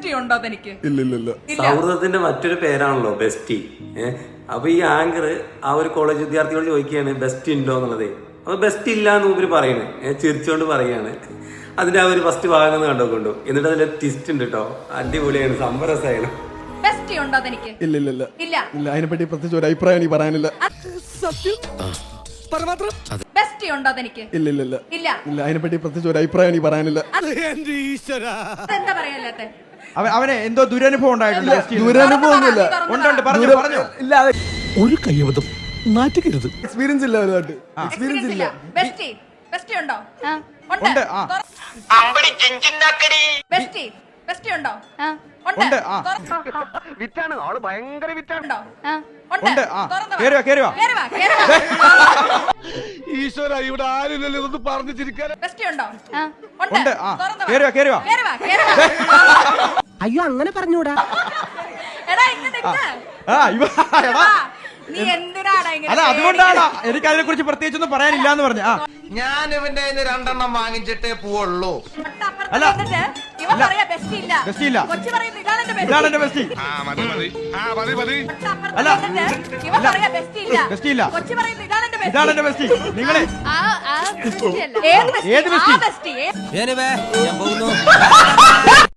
Bestie ഉണ്ടോ തനിക്ക്? സൗഹൃദത്തിന്റെ മറ്റൊരു പേരാണല്ലോ ബെസ്റ്റി. അപ്പൊ ഈ ആങ്കർ ആ ഒരു കോളേജ് വിദ്യാർത്ഥിയോട് ചോദിക്കുകയാണ് ബെസ്റ്റ് ഉണ്ടോ എന്നുള്ളത്. അപ്പൊ ബെസ്റ്റ് ഇല്ല എന്ന് ഇവര് പറയണ്, ചിരിച്ചോണ്ട് പറയാണ്. അതിന്റെ ആ ഒരു ഫസ്റ്റ് ഭാഗം കണ്ടോക്കൊണ്ടു. എന്നിട്ട് അതിന്റെ ട്വിസ്റ്റ് ഉണ്ട് കേട്ടോ, അടിപൊളിയാണ്, സംഭരസായാണ്. ബെസ്റ്റി ഉണ്ടോ തനിക്ക്? ഇല്ല. അതിനെപ്പറ്റി പ്രത്യേകിച്ച് ഒരു അഭിപ്രായം എനിക്ക് പറയാനില്ല. ബെസ്റ്റി ഉണ്ടോ തനിക്ക്? ഇല്ല. അതിനെപ്പറ്റി പ്രത്യേകിച്ച് ഒരു അഭിപ്രായം എനിക്ക് പറയാനില്ല. എന്താ പറയാനില്ലാത്തെ? അവനെ എന്തോ ദുരനുഭവം ഉണ്ടായിട്ടുണ്ട്. ദുരനുഭവമൊന്നുമില്ല. ഉണ്ട് പറഞ്ഞു. ഒരു കയ്യബദ്ധം നാറ്റിക്കരുത്. എക്സ്പീരിയൻസ് ഇല്ല ഒരുപാട്. എക്സ്പീരിയൻസ് ഇല്ല. ബെസ്റ്റി ഉണ്ടോ? ഉണ്ട്. ബെസ്റ്റി ഉണ്ടോ? ഉണ്ട്. വിറ്റാണ് ആള്, ഭയങ്കര വിറ്റാണ്. ഉണ്ട്. കേറുവാ. ഈശ്വര, ഇവിടെ ആരില്ലല്ലോ ഇതൊന്ന് പറഞ്ഞു ചിരിക്കാൻ. ബെസ്റ്റി ഉണ്ടോ? ഉണ്ട്. കേറുവാ. അയ്യോ, അങ്ങനെ പറഞ്ഞൂടാ. എടാ ഇങ്ങനെ നീ എന്തിനാടാ ഇങ്ങനെ? അല്ല, അതുകൊണ്ടാണ് എനിക്ക് അതിനെ കുറിച്ച് പ്രത്യേകിച്ചൊന്നും പറയാനില്ല എന്ന് പറഞ്ഞു. ഞാൻ ഇവന്റെ 2 വാങ്ങിച്ചിട്ടേ പോവുള്ളൂ. അല്ല, ഇവൻ പറയാ ബെസ്റ്റി ഇല്ല. കൊച്ചി പറയുന്നു ഇതാണ് എന്റെ ബെസ്റ്റി. അല്ല, ഇവൻ പറയാ ബെസ്റ്റി ഇല്ല. കൊച്ചി പറയുന്നു ഇതാണ് എന്റെ ബെസ്റ്റി. നിങ്ങളെ ഏത് ബെസ്റ്റി? ഞാൻ പോകുന്നു.